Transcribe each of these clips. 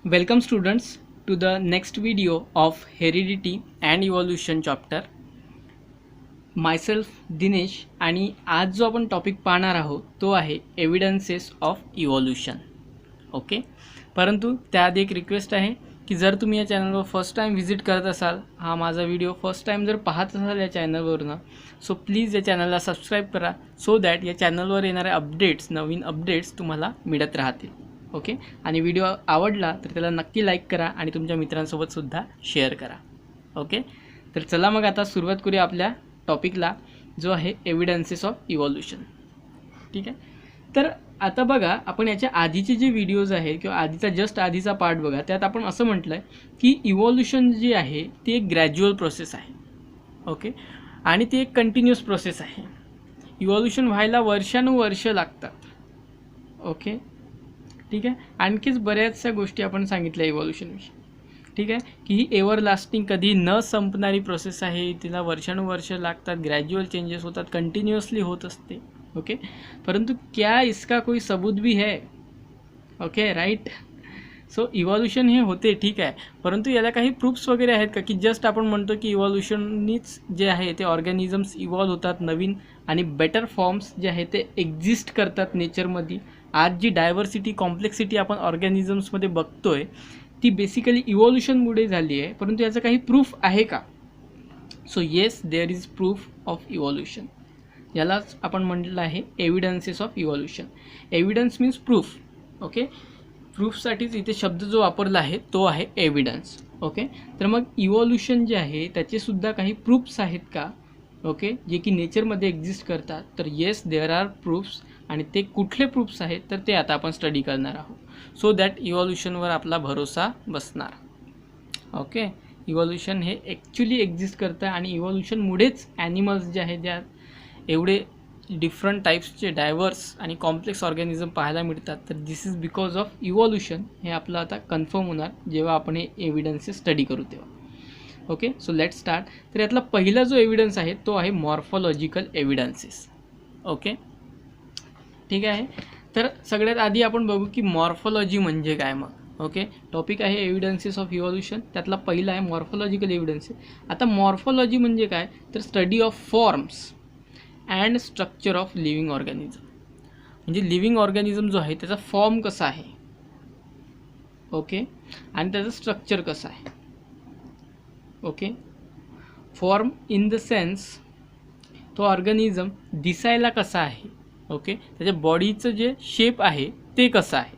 Welcome students to the next video of Heredity and Evolution chapter. Myself Dinesh आणि आज जो आपण topic पाहणार आहोत तो आहे एव्हिडन्सेस ऑफ इव्होल्यूशन. ओके, परंतु त्याआधी एक रिक्वेस्ट आहे की जर तुम्ही या चॅनलवर फर्स्ट टाइम व्हिजिट करत असाल, हा माझा व्हिडिओ फर्स्ट टाइम जर पाहत असाल या चॅनलवरून, सो प्लीज या चॅनलला सबस्क्राईब करा सो दॅट या चॅनलवर येणारे अपडेट्स, नवीन अपडेट्स तुम्हाला मिळत राहतील. ओके, आणि व्हिडिओ आवडला तर त्याला नक्की लाईक करा आणि तुमच्या मित्रांसोबत सुद्धा शेअर करा. ओके, तर चला मग आता सुरुवात करूया आपल्या टॉपिकला, जो आहे एव्हिडन्सेस ऑफ इव्होल्यूशन. ठीक आहे, तर आता बघा, आपण याच्या आधीचे जे व्हिडिओज आहेत किंवा आधीचा जस्ट आधीचा पार्ट बघा, त्यात आपण असं म्हटलं आहे की इव्होल्यूशन जी आहे ती एक ग्रॅज्युअल प्रोसेस आहे. ओके, आणि ती एक कंटिन्युअस प्रोसेस आहे. इव्होल्यूशन व्हायला वर्षानुवर्ष लागतात. ओके, ठीक आहे, आणखीच बऱ्याचशा गोष्टी आपण सांगितल्या इव्होल्यूशनविषयी. ठीक आहे, की ही एव्हरलास्टिंग कधी न संपणारी प्रोसेस आहे, तिला वर्षानुवर्ष लागतात, ग्रॅज्युअल चेंजेस होतात, कंटिन्युअसली होत असते. ओके, परंतु क्या इसका कोई सबूत भी है? Okay, right. सो इव्होल्यूशन हे होते, ठीक आहे, परंतु याला काही प्रूफ्स वगैरे आहेत का, की जस्ट आपण म्हणतो की इव्होल्यूशननीच जे आहे ते ऑर्गॅनिझम्स इव्हॉल्व होतात, नवीन आणि बेटर फॉर्म्स जे आहे ते एक्झिस्ट करतात नेचरमध्ये. आज जी डायव्हर्सिटी, कॉम्प्लेक्सिटी आपण ऑर्गॅनिझम्समध्ये बघतोय ती बेसिकली इव्होल्यूशनमुळे झाली आहे, परंतु याचं काही प्रूफ आहे का? So yes, there is proof of evolution. यालाच आपण म्हटलं आहे evidences of evolution. Evidence means proof. Okay, प्रूफसाठीच इथे शब्द जो वापरला आहे तो आहे एव्हिडन्स. ओके, तर मग इव्होल्यूशन जे आहे त्याचेसुद्धा काही प्रूफ्स आहेत का? ओके, जे की नेचरमध्ये एक्झिस्ट करतात. तर येस, देअर आर प्रूफ्स, आणि ते कुठले प्रूफ्स आहेत तर ते आता आपण स्टडी करणार आहोत, सो दॅट इव्होल्यूशनवर आपला भरोसा बसणार. ओके, इव्होल्यूशन हे ॲक्च्युली एक्झिस्ट करतं आणि इव्होल्यूशनमुळेच ॲनिमल्स जे आहेत ज्या एवढे डिफरंट टाईप्सचे डायव्हर्स आणि कॉम्प्लेक्स ऑर्गॅनिझम पाहायला मिळतात. तर दिस इज बिकॉज ऑफ इव्होल्यूशन. हे आपलं आता कन्फर्म होणार जेव्हा आपण हे एव्हिडन्सेस स्टडी करू तेव्हा. Okay, so let start. तर यातला पहिला जो एव्हिडन्स आहे तो आहे मॉर्फॉलॉजिकल एव्हिडन्सेस. ओके, ठीक आहे, तर सगळ्यात आधी आपण बघू की मॉर्फॉलॉजी म्हणजे काय. मग ओके, टॉपिक आहे एव्हिडन्सेस ऑफ इव्होल्यूशन, त्यातला पहिला आहे मॉर्फॉलॉजिकल एव्हिडन्सेस. आता मॉर्फॉलॉजी म्हणजे काय, तर study of forms and structure of living organism. म्हणजे लिव्हिंग ऑर्गॅनिझम जो आहे त्याचा फॉर्म कसा आहे, ओके, आणि त्याचं स्ट्रक्चर कसं आहे. Okay, form in the sense तो ऑर्गॅनिझम दिसायला कसा आहे. ओके, त्याच्या बॉडीचं जे शेप आहे ते कसं आहे.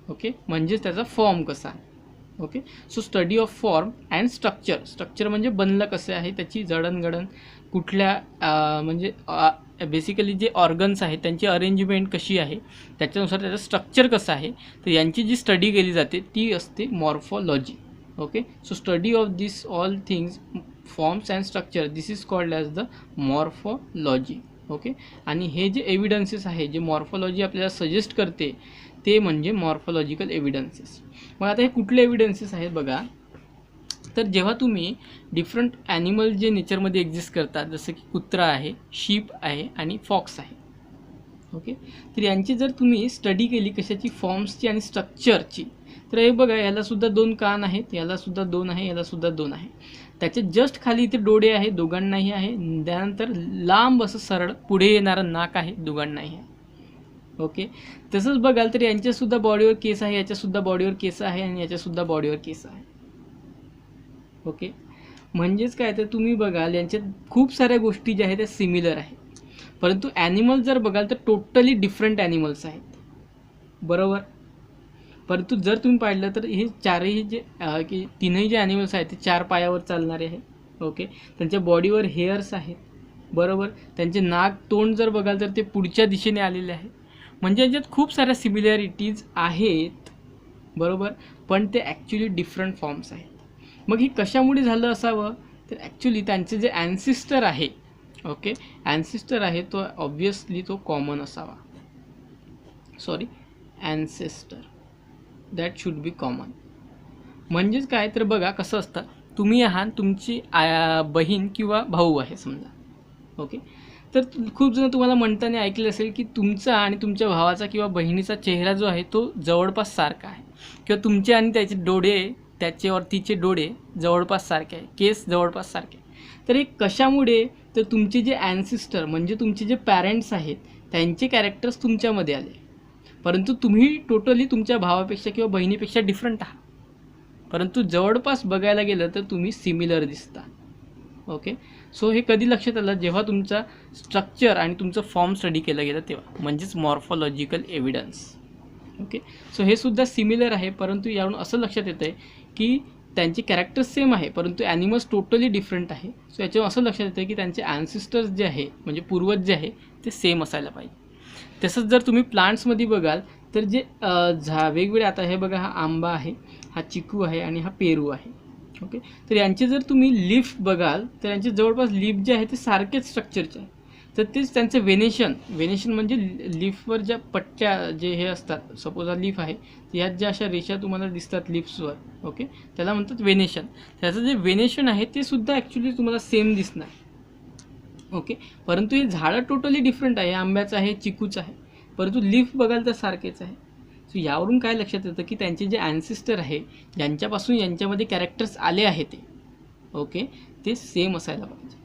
ओके, म्हणजेच त्याचा फॉर्म कसा आहे. Okay, so study of form and structure. Structure म्हणजे बनलं कसं आहे, त्याची जडणघडण कुठल्या म्हणजे बेसिकली जे ऑर्गन्स आहेत त्यांची अरेंजमेंट कशी आहे, त्याच्यानुसार त्याचं स्ट्रक्चर कसं आहे, तर यांची जी स्टडी केली जाते ती असते morphology. Okay, so study of this all things, forms and structure, this is called as the morphology. Okay, आणि हे जे एव्हिडन्सेस आहे, जे मॉर्फॉलॉजी आपल्याला सजेस्ट करते ते म्हणजे मॉर्फॉलॉजिकल एव्हिडन्सेस. मग आता हे कुठले एव्हिडन्सेस आहेत बघा, तर जेव्हा तुम्ही डिफरंट ॲनिमल जे नेचरमध्ये एक्झिस्ट करतात, जसं की कुत्रा आहे, शीप आहे आणि फॉक्स आहे. ओके, तर यांची जर तुम्ही स्टडी केली कशाची, फॉर्म्सची आणि स्ट्रक्चरची, तर हे बघा, यालासुद्धा 2 कान आहेत, यालासुद्धा 2 आहे, यालासुद्धा 2 आहे. त्याचे जस्ट खाली इथे डोळे आहे, दोघांनाही आहे. त्यानंतर लांब असं सरळ पुढे येणारं नाक आहे, दोघांनाही आहे. ओके, तसंच बघाल तर यांच्यासुद्धा बॉडीवर केस आहे, याच्यासुद्धा बॉडीवर केस आहे आणि याच्यासुद्धा बॉडीवर केस आहे. ओके, म्हणजेच काय, तर तुम्ही बघाल यांच्यात खूप साऱ्या गोष्टी ज्या आहेत त्या सिमिलर आहेत, परंतु ॲनिमल जर बघाल तर टोटली डिफरंट ॲनिमल्स आहेत, बरोबर. परंतु जर तुम्ही पाहिलं तर हे चारही जे की तीनही जे ॲनिमल्स आहेत ते 4 पायावर चालणारे आहेत. ओके, त्यांच्या बॉडीवर हेअर्स आहेत, बरोबर. त्यांचे नाक, तोंड जर बघाल तर ते पुढच्या दिशेने आलेले आहे. म्हणजे याच्यात खूप साऱ्या सिमिलॅरिटीज आहेत, बरोबर, पण ते ॲक्च्युली डिफरंट फॉर्म्स आहेत. मग ही कशामुळे झालं असावं, तर ॲक्च्युली त्यांचे जे ॲन्सिस्टर आहे, ओके, ॲन्सिस्टर आहे तो ऑब्वियसली तो कॉमन असावा. Sorry, ancestor, that should be common. म्हणजेच काय, तर बघा कसं असतं, तुम्ही आहात, तुमची बहीण किंवा भाऊ आहे समजा. ओके, तर खूप जण तुम्हाला म्हणताना ऐकलं असेल की तुमचा आणि तुमच्या भावाचा किंवा बहिणीचा चेहरा जो आहे तो जवळपास सारखा आहे. किंवा तुमचे आणि त्याचे डोळे, त्याच्यावर तिचे डोळे जवळपास सारखे आहे, केस जवळपास सारखे. तर हे कशामुळे? तर तुमचे जे ॲन्सिस्टर म्हणजे तुमचे जे पॅरेंट्स आहेत त्यांचे कॅरेक्टर्स तुमच्यामध्ये आले, परंतु तुम्ही टोटली तुमच्या भावापेक्षा किंवा बहिणीपेक्षा डिफरंट आहात. परंतु जवळपास बघायला गेलं तर तुम्ही सिमिलर दिसता. ओके, सो हे कधी लक्षात आलं? जेव्हा तुमचा स्ट्रक्चर आणि तुमचं फॉर्म स्टडी केलं गेलं तेव्हा, म्हणजेच मॉर्फॉलॉजिकल एव्हिडन्स. ओके, सो हे सुद्धा सिमिलर आहे, परंतु यावरून असं लक्षात येतं आहे की त्यांचे कॅरेक्टर्स सेम आहे परंतु ॲनिमल्स टोटली डिफरंट आहे. सो याच्यावर असं लक्षात येतं की त्यांचे ॲन्सिस्टर्स जे आहे म्हणजे पूर्वज जे आहे ते सेम असायला पाहिजे. तसंच जर तुम्ही प्लांट्समध्ये बघाल तर जे वेगवेगळे, आता हे बघा, हा आंबा आहे, हा चिकू आहे आणि हा पेरू आहे. ओके, तर यांचे जर तुम्ही लीफ बघाल तर यांचे जवळपास लीफ जे आहे ते सारखेच स्ट्रक्चरचे आहे. तर तेच त्यांचं वेनेशन म्हणजे लीफवर ज्या पट्ट्या जे हे असतात, सपोज हा लीफ आहे, यात ज्या अशा रेषा तुम्हाला दिसतात लीफ्सवर, ओके, त्याला म्हणतात वेनेशन. त्याचं जे वेनेशन आहे ते सुद्धा ॲक्च्युली तुम्हाला सेम दिसणार. ओके, परंतु हे झाडं टोटली डिफरंट आहे, आंब्याचं आहे, चिकूचं आहे, परंतु लीफ बघाल तर सारखेच आहे. सो यावरून काय लक्षात येतं की त्यांचे जे ॲन्सिस्टर आहे ज्यांच्यापासून यांच्यामध्ये कॅरेक्टर्स आले आहे ते, ओके, ते सेम असायला पाहिजे.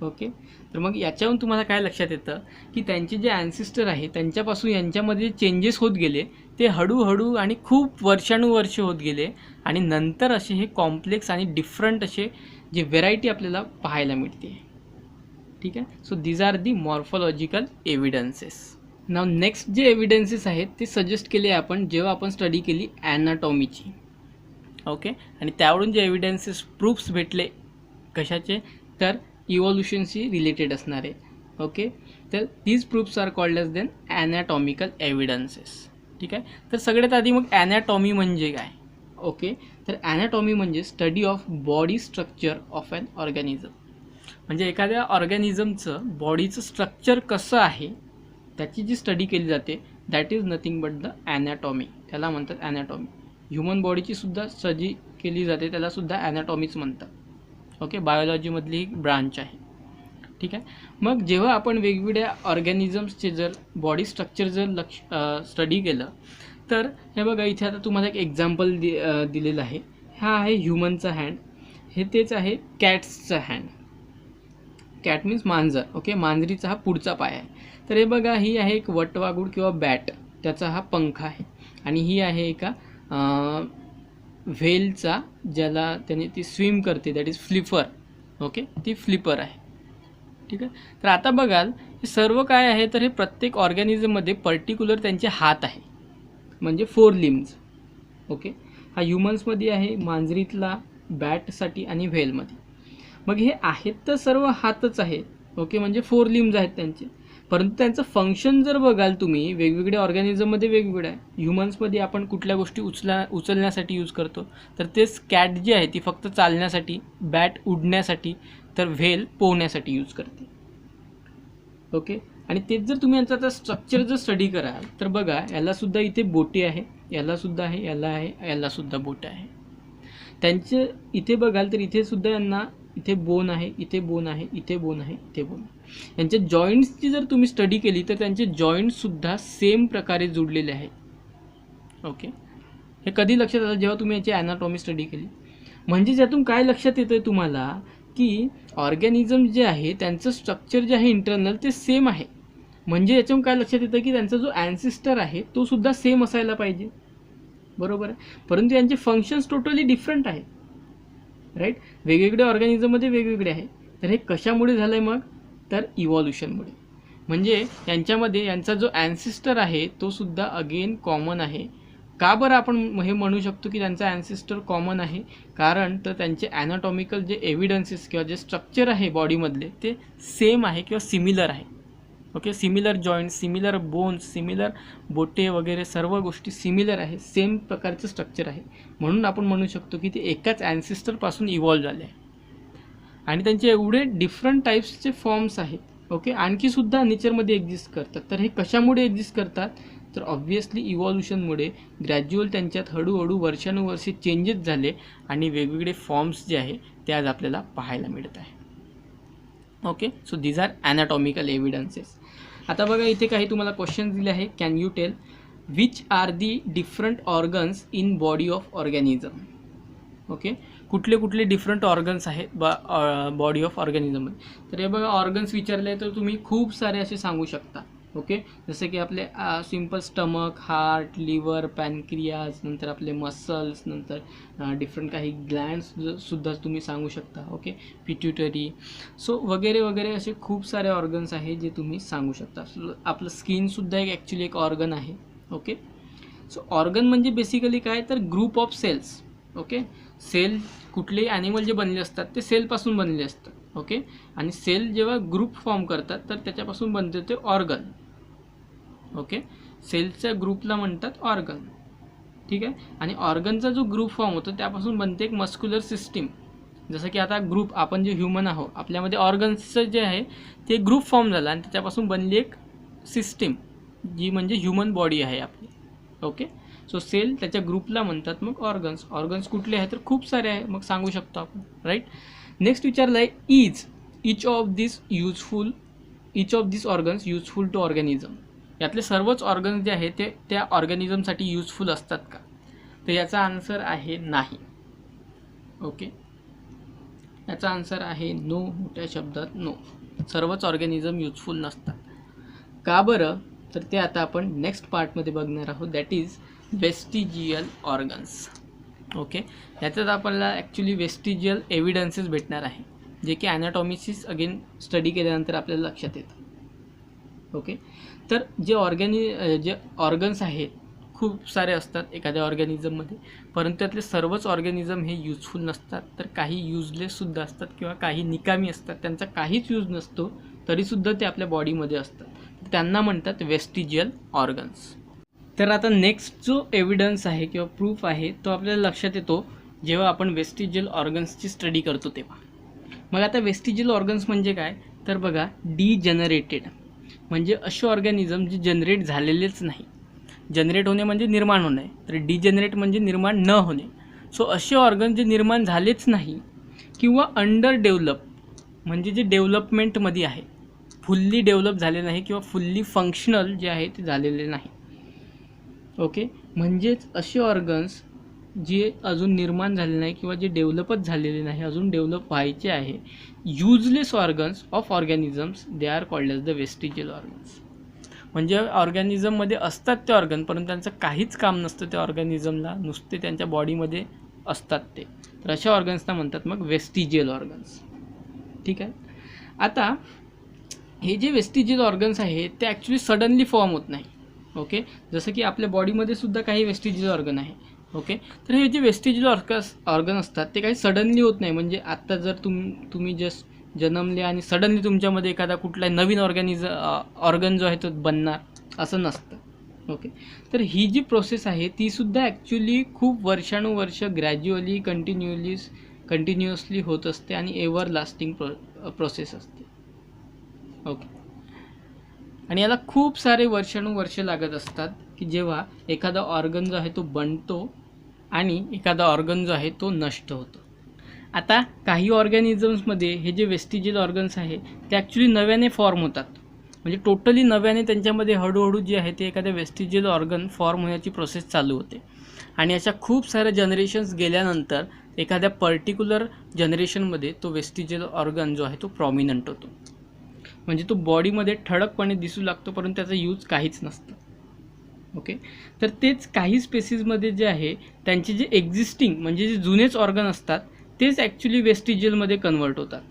ओके, तर मग याच्यावरून तुम्हाला काय लक्षात येतं की त्यांचे जे ॲन्सिस्टर आहे त्यांच्यापासून यांच्यामध्ये चेंजेस होत गेले ते हळूहळू आणि खूप वर्षानुवर्ष होत गेले आणि नंतर असे हे कॉम्प्लेक्स आणि डिफरंट असे जे व्हेरायटी आपल्याला पाहायला मिळते. ठीक आहे, so these are the morphological evidences. Now next जे एव्हिडन्सेस आहेत ते सजेस्ट केले आपण जेव्हा आपण स्टडी केली ॲनाटॉमीची. ओके, आणि त्यावरून जे एव्हिडन्सेस प्रूफ्स भेटले कशाचे, तर इव्हॉल्युशनशी रिलेटेड असणारे. ओके, तर these proofs are called as then anatomical evidences. ठीक आहे, तर सगळ्यात आधी मग ॲनाटॉमी म्हणजे काय? ओके, तर ॲनाटॉमी म्हणजे study of body structure of an organism. म्हणजे एखाद्या ऑर्गॅनिझमचं बॉडीचं स्ट्रक्चर कसं आहे त्याची जी स्टडी केली जाते that is nothing but the anatomy. त्याला म्हणतात ॲनाटॉमी. ह्युमन बॉडीची सुद्धा स्टडी केली जाते, त्यालासुद्धा ॲनाटॉमीच म्हणतात. ओके, बायोलॉजीमधली एक ब्रांच आहे. ठीक आहे, मग जेव्हा आपण वेगवेगळ्या ऑर्गॅनिझम्सचे जर बॉडी स्ट्रक्चर जर स्टडी केलं तर हे बघा, इथे आता तुम्हाला एक एक्झाम्पल दिलेलं आहे. हा आहे ह्युमनचा हँड, हे तेच आहे कॅट्सचा हँड. कॅट मीन्स मांजर. ओके, मांजरीचा हा पुढचा पाय आहे. तर हे बघा, ही आहे एक वटवाघूळ किंवा बॅट, त्याचा हा पंख आहे. आणि ही आहे एका व्हेलचा, ज्याला त्याने ती स्विम करते, दॅट इज फ्लिपर. ओके, ती फ्लिपर आहे. ठीक आहे, तर आता बघाल हे सर्व काय आहे, तर हे प्रत्येक ऑर्गॅनिझममध्ये पर्टिक्युलर त्यांचे हात आहे, म्हणजे 4 लिम्स. ओके, हा ह्युमन्समध्ये आहे, मांजरीतला, बॅटसाठी आणि व्हेलमध्ये. मग हे आहेत तर सर्व हातच आहेत. ओके, म्हणजे 4 लिम्स आहेत त्यांचे, परंतु त्यांचं फंक्शन जर बघाल तुम्ही वेगवेगळ्या ऑर्गॅनिझममध्ये वेगवेगळं आहे. ह्युमन्समध्ये आपण कुठल्या गोष्टी उचलण्यासाठी यूज करतो, तर तेच कॅट जी आहे ती फक्त चालण्यासाठी, बॅट उडण्यासाठी, तर व्हेल पोहण्यासाठी यूज करते. ओके, आणि तेच जर तुम्ही यांचं आता स्ट्रक्चर जर स्टडी कराल तर बघा, यालासुद्धा इथे बोटे आहे, यालासुद्धा आहे, याला आहे, यालासुद्धा बोट आहे. त्यांचे इथे बघाल तर इथे सुद्धा यांना इथे बोन आहे, इथे बोन आहे, इथे बोन आहे, इथे बोन आहे. यांच्या जॉईंट्सची जर तुम्ही स्टडी केली तर त्यांचे जॉईंट्ससुद्धा सेम प्रकारे जुडलेले आहेत. ओके, हे कधी लक्षात आलं? जेव्हा तुम्ही याची ॲनाटॉमी स्टडी केली. म्हणजे यातून काय लक्षात येतं आहे तुम्हाला की ऑर्गॅनिझम जे आहे त्यांचं स्ट्रक्चर जे आहे इंटरनल ते सेम आहे. म्हणजे याच्यातून काय लक्षात येतं की त्यांचा जो ॲन्सिस्टर आहे तो सुद्धा सेम असायला पाहिजे. बरोबर आहे, परंतु यांचे फंक्शन्स टोटली डिफरंट आहेत. राईट, वेगवेगळ्या ऑर्गॅनिझममध्ये वेगवेगळे आहे. तर हे कशामुळे झालं आहे मग? तर इव्हॉल्युशनमुळे. म्हणजे यांच्यामध्ये यांचा जो ॲन्सिस्टर आहे तो सुद्धा अगेन कॉमन आहे. का बरं आपण हे म्हणू शकतो की त्यांचा ॲन्सिस्टर कॉमन आहे? कारण तर त्यांचे ॲनाटॉमिकल जे एव्हिडन्सेस किंवा जे स्ट्रक्चर आहे बॉडीमधले ते सेम आहे किंवा सिमिलर आहे. Okay, similar joints, similar bones, similar बोटे वगैरे सर्व गोष्टी सिमिलर आहे, सेम प्रकारचं स्ट्रक्चर आहे. म्हणून आपण म्हणू शकतो की ते एकाच ॲन्सिस्टरपासून इव्हॉल्व झाले आहे. आणि त्यांचे एवढे डिफरंट टाईप्सचे फॉर्म्स आहेत. ओके, आणखीसुद्धा नेचरमध्ये एक्झिस्ट करतात. तर हे कशामुळे एक्झिस्ट करतात? तर ऑब्व्हियसली इव्हॉल्युशनमुळे ग्रॅज्युअल त्यांच्यात हळूहळू वर्षानुवर्षे चेंजेस झाले आणि वेगवेगळे फॉर्म्स जे आहे ते आज आपल्याला पाहायला मिळत आहे. Okay, so these are anatomical evidences. आता बघा, इथे काही तुम्हाला क्वेश्चन्स दिले आहे. Can you tell which are the different organs in body of organism. Okay, कुठले कुठले डिफरंट ऑर्गन्स आहेत बॉडी ऑफ ऑर्गॅनिझममध्ये. तर हे बघा, ऑर्गन्स विचारले तर तुम्ही खूप सारे असे सांगू शकता. ओके, जसे की आपले simple stomach, heart, liver, pancreas, नंतर आपले मसल्स, नंतर डिफरंट काही ग्लँड्स सुद्धा तुम्ही सांगू शकता. ओके, पिट्युटरी, सो वगैरे वगैरे असे खूप सारे ऑर्गन्स आहे जे तुम्ही सांगू शकता. आपलं स्किनसुद्धा एक ॲक्च्युली एक ऑर्गन आहे. ओके, सो ऑर्गन म्हणजे बेसिकली काय, तर group of cells. Okay, cell कुठलेही ॲनिमल जे बनले असतात ते सेलपासून बनले असतात. ओके, आणि सेल जेव्हा ग्रुप फॉर्म करतात तर त्याच्यापासून बनते ते ऑर्गन. ओके, सेलच्या ग्रुपला म्हणतात ऑर्गन. ठीक आहे, आणि ऑर्गनचा जो ग्रुप फॉर्म होतो त्यापासून बनते एक मस्क्युलर सिस्टीम. जसं की आता ग्रुप, आपण जे ह्युमन आहोत आपल्यामध्ये ऑर्गन्सचं जे आहे ते ग्रुप फॉर्म झाला आणि त्याच्यापासून बनली एक सिस्टीम जी म्हणजे ह्युमन बॉडी आहे आपली. ओके, सो सेल त्याच्या ग्रुपला म्हणतात मग ऑर्गन्स. ऑर्गन्स कुठले आहे तर खूप सारे आहे, मग सांगू शकतो आपण. राईट, नेक्स्ट विचारलं आहे each of this organs useful to organism. यातले सर्वच ऑर्गन्स जे आहे ते त्या ऑर्गॅनिझमसाठी युजफुल असतात का, तर याचा आन्सर आहे नाही. ओके, याचा आन्सर आहे नो. मोठ्या शब्दात नो, सर्वच ऑर्गॅनिझम युजफुल नसतात. का बरं, तर ते आता आपण नेक्स्ट पार्टमध्ये बघणार आहोत, that is vestigial organs. Okay, याच्यात आपल्याला ॲक्च्युली वेस्टिजियल एव्हिडन्सेस भेटणार आहे जे की ॲनाटॉमीशीच अगेन स्टडी केल्यानंतर आपल्याला लक्षात येतं. ओके, तर जे ऑर्गन्स आहेत खूप सारे असतात एखाद्या ऑर्गॅनिझममध्ये, परंतु त्यातले सर्वच ऑर्गॅनिझम हे युजफुल नसतात. तर काही युजलेससुद्धा असतात किंवा काही निकामी असतात, त्यांचा काहीच यूज नसतो तरीसुद्धा ते आपल्या बॉडीमध्ये असतात. त्यांना म्हणतात वेस्टिजियल ऑर्गन्स. तर आता नेक्स्ट जो एव्हिडन्स आहे किंवा प्रूफ आहे तो आपल्याला लक्षात येतो जेव्हा आपण वेस्टिजियल ऑर्गन्सची स्टडी करतो तेव्हा. मग आता वेस्टिजियल ऑर्गन्स म्हणजे काय, तर बघा, डिजनरेटेड म्हणजे असे ऑर्गॅनिझम जे जनरेट झालेलेच नाही. जनरेट होणे म्हणजे निर्माण होणे, तर डिजनरेट म्हणजे निर्माण न होणे. सो असे ऑर्गन जे निर्माण झालेच नाही किंवा अंडर डेव्हलप म्हणजे जे डेव्हलपमेंटमध्ये आहे, फुल्ली डेव्हलप झाले नाही किंवा फुल्ली फंक्शनल जे आहे ते झालेले नाही. ओके, म्हणजेच असे ऑर्गन्स जे अजून निर्माण झाले नाही किंवा जे डेव्हलपच झालेले नाही, अजून डेव्हलप व्हायचे आहे, useless organs of organisms, they are called as the vestigial organs. म्हणजे ऑर्गॅनिझममध्ये असतात ते ऑर्गन परंतु त्यांचं काहीच काम नसतं त्या ऑर्गॅनिझमला, नुसते त्यांच्या बॉडीमध्ये असतात ते. तर अशा ऑर्गन्सना म्हणतात मग वेस्टिजियल ऑर्गन्स. ठीक आहे, आता हे जे वेस्टिजियल ऑर्गन्स आहे ते ॲक्च्युली सडनली फॉर्म होत नाही. ओके, जसं की आपल्या बॉडीमध्ये सुद्धा काही वेस्टिजियल ऑर्गन आहे. ओके, तर हे जे वेस्टिजियल ऑर्गन असतात ते काही सडनली होत नाही. म्हणजे आत्ता जर तुम्ही जस्ट जन्मले आणि सडनली तुमच्यामध्ये एखादा कुठला नवीन ऑर्गन जो आहे तो बनणार, असं नसतं. ओके, तर ही जी प्रोसेस आहे तीसुद्धा ॲक्च्युली खूप वर्षानुवर्ष ग्रॅज्युअली कंटिन्युअसली होत असते आणि एव्हर लास्टिंग प्रोसेस असते. ओके, आणि याला खूप सारे वर्षानुवर्ष लागत असतात की जेव्हा एखादा ऑर्गन जो आहे तो बनतो आणि एखादा ऑर्गन जो आहे तो नष्ट होतो. आता काही ऑर्गॅनिझम्समध्ये हे जे वेस्टिजियल ऑर्गन्स आहे ते ॲक्च्युली नव्याने फॉर्म होतात. म्हणजे टोटली नव्याने त्यांच्यामध्ये हळूहळू जे आहे ते एखाद्या वेस्टिजियल ऑर्गन फॉर्म होण्याची प्रोसेस चालू होते. आणि अशा खूप साऱ्या जनरेशन्स गेल्यानंतर एखाद्या पर्टिक्युलर जनरेशनमध्ये तो वेस्टिजियल ऑर्गन जो आहे तो प्रॉमिनंट होतो. म्हणजे तो बॉडीमध्ये ठळकपणे दिसू लागतो परंतु त्याचा यूज काहीच नसतं. ओके, तर तेच काही स्पेसिसमध्ये जे आहे त्यांचे जे एक्झिस्टिंग म्हणजे जे जुनेच ऑर्गन असतात तेच ॲक्च्युली वेस्टिजियलमध्ये कन्वर्ट होतात.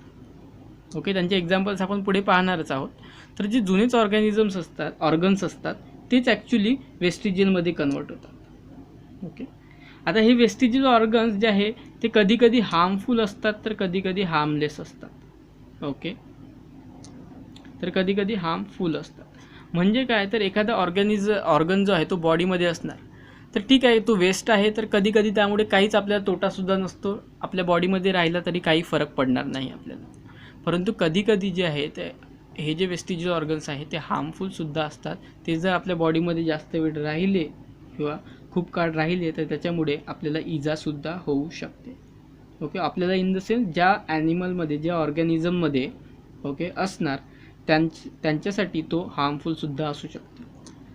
ओके, त्यांचे एक्झाम्पल्स आपण पुढे पाहणारच आहोत. तर जे जुनेच ऑर्गन्स असतात तेच ॲक्च्युली वेस्टिजियलमध्ये कन्वर्ट होतात. ओके, आता हे वेस्टिजियल ऑर्गन्स जे आहे ते कधी कधी हार्मफुल असतात तर कधी कधी हार्मलेस असतात. ओके, तर कधी कधी हार्मफुल असतात. म्हणजे काय, तर एखादा ऑर्गन जो आहे तो बॉडीमध्ये असणार तर ठीक आहे, तो वेस्ट आहे तर कधी कधी त्यामुळे काहीच आपल्याला तोटासुद्धा नसतो, आपल्या बॉडीमध्ये राहिला तरी काही फरक पडणार नाही आपल्याला. परंतु कधी कधी जे आहे ते हे जे वेस्टिजियल ऑर्गन्स आहे ते हार्मफुलसुद्धा असतात. ते जर आपल्या बॉडीमध्ये जास्त वेळ राहिले किंवा खूप काळ राहिले तर त्याच्यामुळे आपल्याला इजासुद्धा होऊ शकते. ओके, आपल्याला इन द सेन्स ज्या ॲनिमलमध्ये ज्या ऑर्गॅनिझममध्ये ओके असणार त्यांच्यासाठी तो हार्मफुलसुद्धा असू शकतो.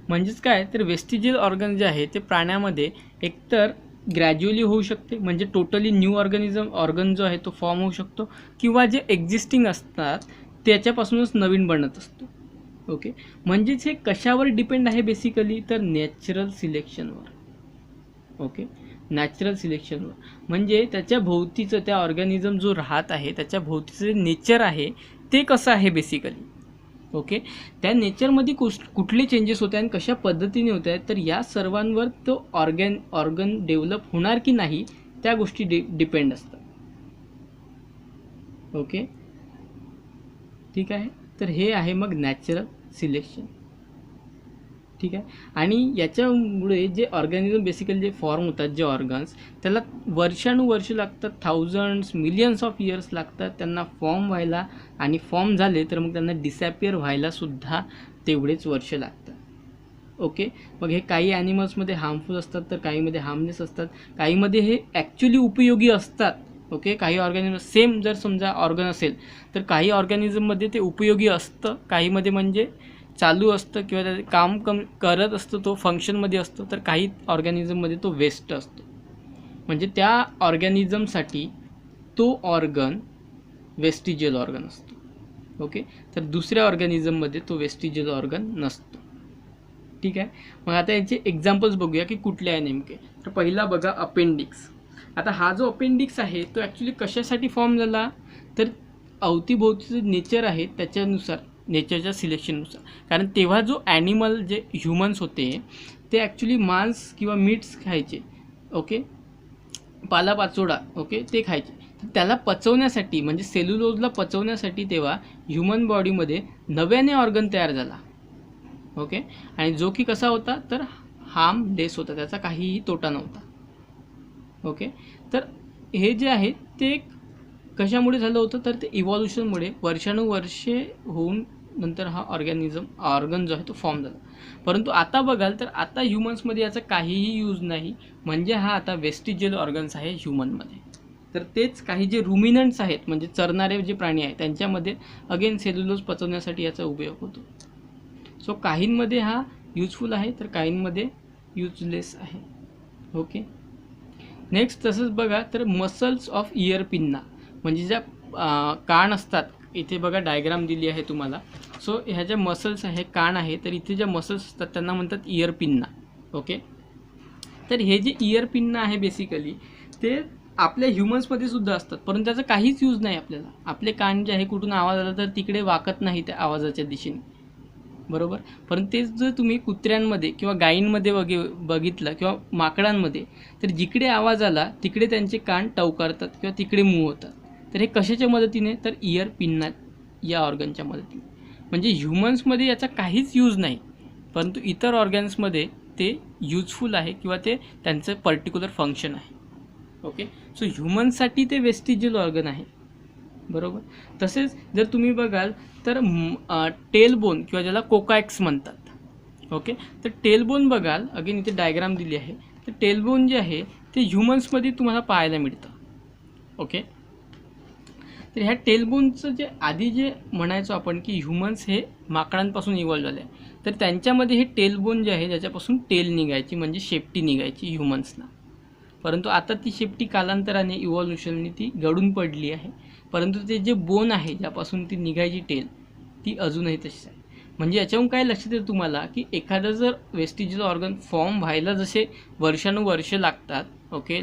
म्हणजेच काय तर वेस्टिजियल ऑर्गन जे आहे ते प्राण्यामध्ये एकतर ग्रॅज्युअली होऊ शकते, म्हणजे टोटली न्यू ऑर्गन जो आहे तो फॉर्म होऊ शकतो, किंवा जे एक्झिस्टिंग असतात त्याच्यापासूनच नवीन बनत असतो. ओके, म्हणजेच हे कशावर डिपेंड आहे बेसिकली तर नॅचरल सिलेक्शनवर. ओके, नॅचरल सिलेक्शनवर म्हणजे त्याच्या भोवतीचं त्या ऑर्गॅनिझम जो राहत आहे त्याच्या भोवतीचं जे नेचर आहे ते कसं आहे बेसिकली. ओके, त्या नेचरमध्ये कुठले चेंजेस होते आणि कशा पद्धतीने होत आहेत, तर या सर्वांवर तो ऑर्गन डेव्हलप होणार की नाही त्या गोष्टी डिपेंड असतात. ओके, ठीक आहे. तर हे आहे मग नॅचरल सिलेक्शन. ठीक आहे. आणि याच्यामुळे जे ऑर्गॅनिझम बेसिकली जे फॉर्म होतात जे ऑर्गन्स, त्याला वर्षानुवर्ष लागतात, थाउजंड्स मिलियन्स ऑफ इयर्स लागतात त्यांना फॉर्म व्हायला, आणि फॉर्म झाले तर मग त्यांना डिसॅपियर व्हायला सुद्धा तेवढेच वर्ष लागतात. ओके, मग हे काही ॲनिमल्समध्ये हार्मफुल असतात तर काहीमध्ये हार्मलेस असतात, काहीमध्ये हे ॲक्च्युली उपयोगी असतात. ओके, काही ऑर्गॅनिझम सेम जर समजा ऑर्गन असेल तर काही ऑर्गॅनिझममध्ये ते उपयोगी असतं, काहीमध्ये म्हणजे चालू असतं किंवा त्याचे काम करत असतं, तो फंक्शनमध्ये असतो, तर काही ऑर्गॅनिझममध्ये तो वेस्ट असतो. म्हणजे त्या ऑर्गॅनिझमसाठी तो ऑर्गन वेस्टिजियल ऑर्गन असतो. ओके, तर दुसऱ्या ऑर्गॅनिझममध्ये तो वेस्टिजियल ऑर्गन नसतो. ठीक आहे. मग आता याचे एक्झाम्पल्स बघूया की कुठले आहे नेमके. तर पहिला बघा अपेंडिक्स. आता हा जो अपेंडिक्स आहे तो ॲक्च्युली कशासाठी फॉर्म झाला तर अवतीभोवतीचं नेचर आहे त्याच्यानुसार, नेचरच्या सिलेक्शननुसार. कारण तेव्हा जो ॲनिमल जे ह्युमन्स होते ते ॲक्च्युली मांस किंवा मीट्स खायचे. ओके, पालापाचोळा, ओके, ते खायचे. तर त्याला पचवण्यासाठी म्हणजे सेल्युलोजला पचवण्यासाठी तेव्हा ह्युमन बॉडीमध्ये नव्याने ऑर्गन तयार झाला. ओके, आणि जो की कसा होता तर हार्मलेस होता, त्याचा काहीही तोटा नव्हता. ओके, तर हे जे आहे ते कशामुळे झालं होतं तर ते इव्हॉल्युशनमुळे वर्षानुवर्षे होऊन नंतर हा ऑर्गन जो आहे तो फॉर्म झाला. परंतु आता बघाल तर आता ह्युमन्समध्ये याचा काहीही यूज नाही, म्हणजे हा आता वेस्टिजियल ऑर्गन्स आहे ह्युमनमध्ये. तर तेच काही जे रुमिनंट्स आहेत म्हणजे चरणारे जे प्राणी आहेत त्यांच्यामध्ये अगेन सेल्युलोज पचवण्यासाठी याचा उपयोग होतो. सो काहींमध्ये हा यूजफुल आहे तर काहींमध्ये यूजलेस आहे. ओके, नेक्स्ट तसंच बघा तर मसल्स ऑफ इयर पिन्ना, म्हणजे ज्या कान असतात, इथे बघा डायग्राम दिली आहे तुम्हाला. सो ह्या ज्या मसल्स आहे कान आहे, तर इथे ज्या मसल्स असतात त्यांना म्हणतात इयर पिन्ना. ओके, तर हे जे इयर पिन्ना आहे बेसिकली ते आपल्या ह्युमन्समध्ये सुद्धा असतात, परंतु त्याचा काहीच यूज नाही आपल्याला. आपले कान जे आहे कुठून आवाज आला तर तिकडे वाकत नाही त्या आवाजाच्या दिशेने, बरोबर. परंतु तेच जर तुम्ही कुत्र्यांमध्ये किंवा गायींमध्ये बघितलं किंवा माकडांमध्ये, तर जिकडे आवाज आला तिकडे त्यांचे कान टवकारतात किंवा तिकडे मूव्ह होतात. तर हे कशाच्या मदतीने तर इयर पिन्ना या ऑर्गनच्या मदतीने. म्हणजे ह्युमन्समध्ये याचा काहीच यूज नाही, परंतु इतर ऑर्गन्समध्ये ते यूजफुल आहे किंवा ते त्यांचं पर्टिक्युलर फंक्शन आहे. ओके, सो ह्युमन्ससाठी ते वेस्टिजियल ऑर्गन आहे, बरोबर. तसेच जर तुम्ही बघाल तर टेलबोन किंवा ज्याला कोकायक्स म्हणतात. ओके, तर टेलबोन बघाल, अगेन इथे डायग्राम दिली आहे. तर टेलबोन जे आहे ते ह्युमन्समध्ये तुम्हाला पाहायला मिळतं. ओके, तर ह्या टेलबोनचं जे आधी जे म्हणायचो आपण की ह्युमन्स हे माकडांपासून इव्हॉल्व झाले, तर त्यांच्यामध्ये हे टेलबोन जे आहे ज्याच्यापासून टेल निघायची म्हणजे शेपटी निघायची ह्युमन्सला. परंतु आता ती शेपटी कालांतराने इव्हॉल्युशनने ती गळून पडली आहे, परंतु ते जे बोन आहे ज्यापासून ती निघायची टेल ती अजूनही तशीच आहे. म्हणजे याच्याहून काय लक्षात येतं तुम्हाला की एखादं जर वेस्टिजियल ऑर्गन फॉर्म व्हायला जसे वर्षानुवर्ष लागतात, ओके,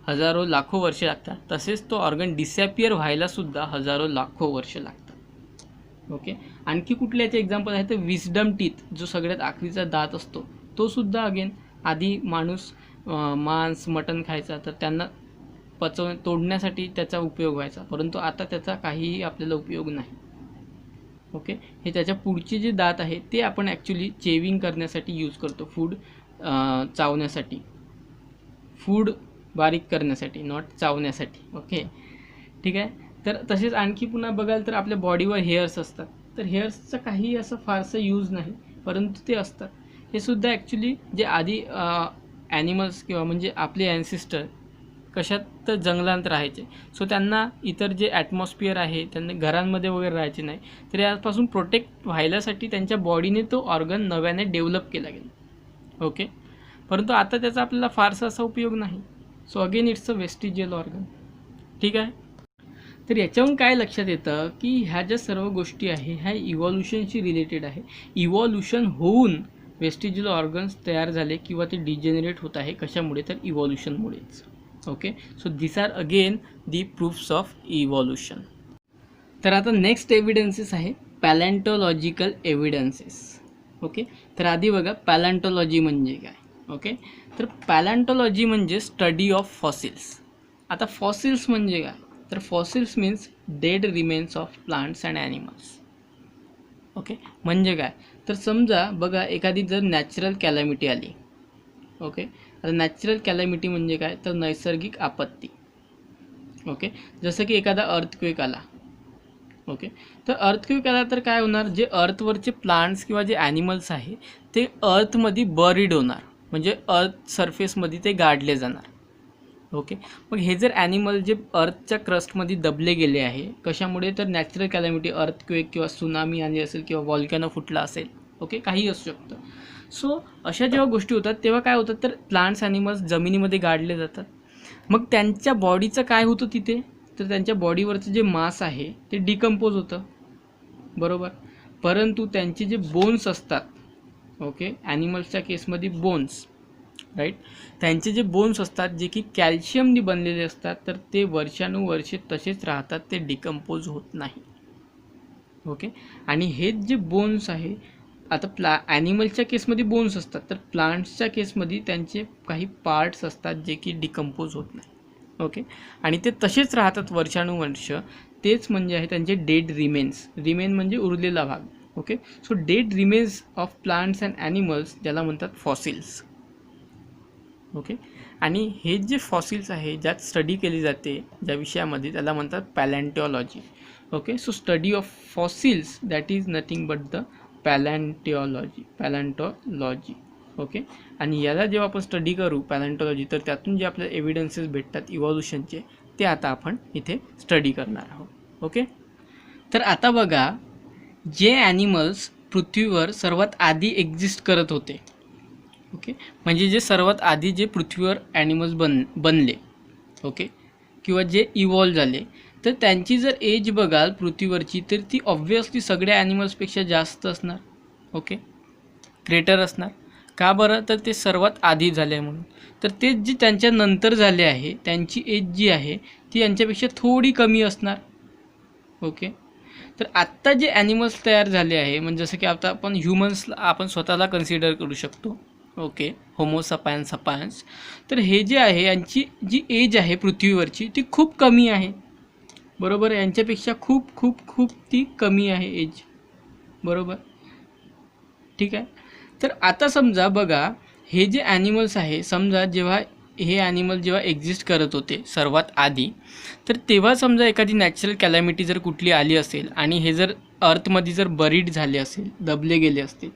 हजारो लाखो वर्ष लागतात, तसेच तो ऑर्गन डिसॅपियर व्हायला सुद्धा हजारो लाखो वर्ष लागतात. ओके, आणखी कुठले याचे एक्झाम्पल आहे तर विस्डम टीथ, जो सगळ्यात आखरीचा दात असतो, तो सुद्धा अगेन आधी माणूस मांस मटण खायचा तर त्यांना तोडण्यासाठी त्याचा उपयोग व्हायचा, परंतु आता त्याचा काहीही आपल्याला उपयोग नाही. ओके, हे त्याच्या पुढचे जे दात आहे ते आपण ॲक्च्युली चेविंग करण्यासाठी यूज करतो, फूड चावण्यासाठी, फूड बारीक करण्यासाठी, नॉट चावण्यासाठी. ओके, ठीक आहे. तर तसेच आणखी पुन्हा बघाल तर आपल्या बॉडीवर हेअर्स असतात, तर हेअर्सचा काही असं फारसं यूज नाही, परंतु ते असतात. हे सुद्धा ॲक्च्युली जे आधी ॲनिमल्स किंवा म्हणजे आपले ॲन्सिस्टर कशात तर जंगलात राहायचे. सो त्यांना इतर जे ॲटमॉस्फिअर आहे त्यांना घरांमध्ये वगैरे राहायचे नाही. तर यापासून प्रोटेक्ट व्हायलासाठी त्यांच्या बॉडीने तो ऑर्गन नव्याने डेव्हलप केला गेला. ओके, परंतु आता त्याचा आपल्याला फारसा असा उपयोग नाही. So again it's a vestigial organ. ठीक आहे. तर याच्यावरून काय लक्षात येतं की ह्या ज्या सर्व गोष्टी आहे ह्या इव्हॉल्युशनशी रिलेटेड आहे. इव्हॉल्युशन होऊन वेस्टिजियल ऑर्गन्स तयार झाले किंवा ते डिजेनरेट होत आहे. कशामुळे? तर इव्हॉल्युशनमुळेच. Okay, so this are again the proofs of evolution. तर आता नेक्स्ट एव्हिडन्सेस आहे पॅलेंटॉलॉजिकल एव्हिडन्सेस. ओके, तर आधी बघा पॅलेंटॉलॉजी म्हणजे काय. ओके, तर पॅलेंटॉलॉजी म्हणजे स्टडी ऑफ फॉसिल्स. आता फॉसिल्स म्हणजे काय? तर fossils means dead remains of plants and animals. Okay, म्हणजे काय? तर समजा बघा एखादी जर नॅचरल कॅलॅमिटी आली. ओके, आता नॅचरल कॅलॅमिटी म्हणजे काय? तर नैसर्गिक आपत्ती. ओके, जसं की एखादा अर्थक्वेक आला. ओके, तर अर्थक्वेक आला तर काय होणार? जे अर्थवरचे प्लांट्स किंवा जे ॲनिमल्स आहे ते अर्थमध्ये बरीड होणार, म्हणजे अर्थ सरफेसमध्ये ते गाडले जाणार. ओके, मग हे जर ॲनिमल जे अर्थच्या क्रस्टमध्ये दबले गेले आहे कशामुळे? तर नॅचरल कॅलॅमिटी, अर्थक्वेक किंवा सुनामी आली असेल किंवा व्हॉल्कॅनो फुटला असेल. ओके, काही असू शकतं. सो अशा जेव्हा गोष्टी होतात तेव्हा काय होतं? तर प्लांट्स ॲनिमल्स जमिनीमध्ये गाडले जातात. मग त्यांच्या बॉडीचं काय होतं तिथे? तर त्यांच्या बॉडीवरचं जे मास आहे ते डिकम्पोज होतं. बरोबर, परंतु त्यांचे जे बोन्स असतात, ओके, ॲनिमल्सच्या केसमध्ये बोन्स, राईट, त्यांचे जे बोन्स असतात जे की कॅल्शियमनी बनलेले असतात तर ते वर्षानुवर्षे तसेच राहतात, ते डिकम्पोज होत नाही. ओके, आणि हेच जे बोन्स आहे आता ॲनिमलच्या केसमध्ये बोन्स असतात, तर प्लांट्सच्या केसमध्ये त्यांचे काही पार्ट्स असतात जे की डिकम्पोज होत नाही. ओके, आणि ते तसेच राहतात वर्षानुवर्ष. तेच म्हणजे आहे त्यांचे डेड रिमेन्स. रिमेन म्हणजे उरलेला भाग. Okay, so dead remains of plants and animals ज्याला म्हणतात फॉसिल्स. ओके, आणि हे जे फॉसिल्स आहे ज्यात स्टडी केली जाते ज्या विषयामध्ये त्याला म्हणतात palaeontology. Okay, so study of fossils that is nothing but the palaeontology. Okay, आणि याला जेव्हा आपण स्टडी करू पॅलेंटॉलॉजी तर त्यातून जे आपल्याला एव्हिडन्सेस भेटतात इव्हॉल्युशनचे ते आता आपण इथे स्टडी करणार आहोत. ओके, तर आता बघा जे ॲनिमल्स पृथ्वीवर सर्वात आधी एक्झिस्ट करत होते. ओके, म्हणजे जे सर्वात आधी जे पृथ्वीवर ॲनिमल्स बनले, ओके, किंवा जे इव्हॉल्व झाले, तर त्यांची जर एज बघाल पृथ्वीवरची तर ती ऑब्व्हियसली सगळ्या ॲनिमल्सपेक्षा जास्त असणार. ओके, ग्रेटर असणार. का बरं? तर ते सर्वात आधी झाले म्हणून. तर ते जे त्यांच्या नंतर झाले आहे त्यांची एज जी आहे ती यांच्यापेक्षा थोडी कमी असणार. ओके, तर आत्ता जे ॲनिमल्स तयार झाले आहे म्हणजे जसं की आता आपण ह्युमन्सला आपण स्वतःला कन्सिडर करू शकतो. Okay, homo sapiens. तर हे जे आहे यांची जी एज आहे पृथ्वीवरची ती खूप कमी आहे. बरोबर, यांच्यापेक्षा खूप खूप खूप ती कमी आहे एज. बरोबर, ठीक आहे. तर आता समजा बघा हे जे ॲनिमल्स आहे, समजा जेव्हा हे ॲनिमल जेव्हा एक्झिस्ट करत होते सर्वात आधी, तर तेव्हा समजा एखादी नॅचरल कॅलॅमिटी जर कुठली आली असेल आणि हे जर अर्थमध्ये जर बरीड झाले असेल, दबले गेले असतील,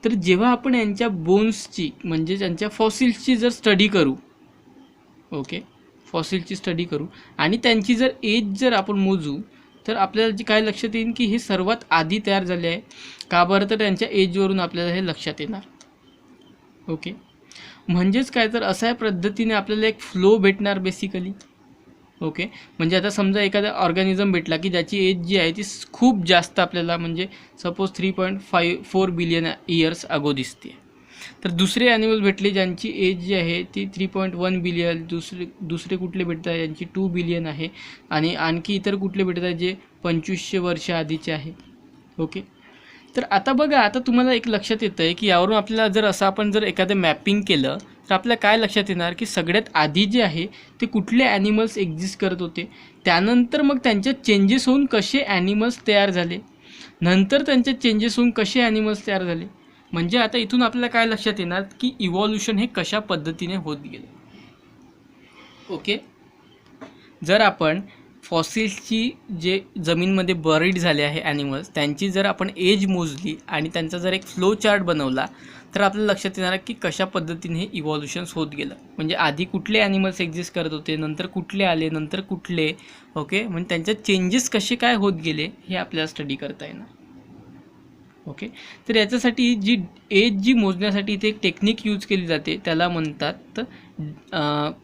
तर जेव्हा आपण यांच्या बोन्सची म्हणजे त्यांच्या फॉसिल्सची जर स्टडी करू, ओके, फॉसिलची स्टडी करू आणि त्यांची जर एज जर आपण मोजू तर आपल्याला जे काय लक्षात येईल की हे सर्वात आधी तयार झाले आहे. का बरं? तर त्यांच्या एजवरून आपल्याला हे लक्षात येणार. ओके, म्हणजेच काय तर अशा पद्धतीने आपल्याला एक फ्लो भेटणार बेसिकली. ओके, म्हणजे आता समजा एखादा ऑर्गॅनिझम भेटला की ज्याची एज जी आहे ती खूप जास्त आपल्याला म्हणजे सपोज 3.4 बिलियन इयर्स अगो दिसते. तर दुसरे ॲनिमल भेटले ज्यांची एज जी आहे ती 3.1 बिलियन, दुसरे कुठले भेटत आहे ज्यांची 2 बिलियन आहे आणि आणखी इतर कुठले भेटत आहे जे 2500 वर्ष आधीचे आहे. ओके, तर आता बघा आता तुम्हाला एक लक्षात येतं आहे की यावरून आपल्याला जर असं आपण जर एखादं मॅपिंग केलं तर आपल्याला काय लक्षात येणार की सगळ्यात आधी जे आहे ते कुठले ॲनिमल्स एक्झिस्ट करत होते, त्यानंतर मग त्यांच्यात चेंजेस होऊन कसे ॲनिमल्स तयार झाले, नंतर त्यांच्यात चेंजेस होऊन कसे ॲनिमल्स तयार झाले. म्हणजे आता इथून आपल्याला काय लक्षात येणार की इव्हॉल्युशन हे कशा पद्धतीने होत गेले. ओके, जर आपण फॉसिल्सची जे जमीनमध्ये बरीड झाले आहे ॲनिमल्स, त्यांची जर आपण एज मोजली आणि त्यांचा जर एक फ्लो चार्ट बनवला तर आपल्याला लक्षात येणार की कशा पद्धतीने हे इव्हॉल्युशन्स होत गेलं. म्हणजे आधी कुठले ॲनिमल्स एक्झिस्ट करत होते, नंतर कुठले आले, नंतर कुठले. ओके, म्हणजे त्यांच्यात चेंजेस कसे काय होत गेले हे आपल्याला स्टडी करता येणार. ओके, तर याच्यासाठी जी एज जी मोजण्यासाठी इथे एक टेक्निक यूज केली जाते त्याला म्हणतात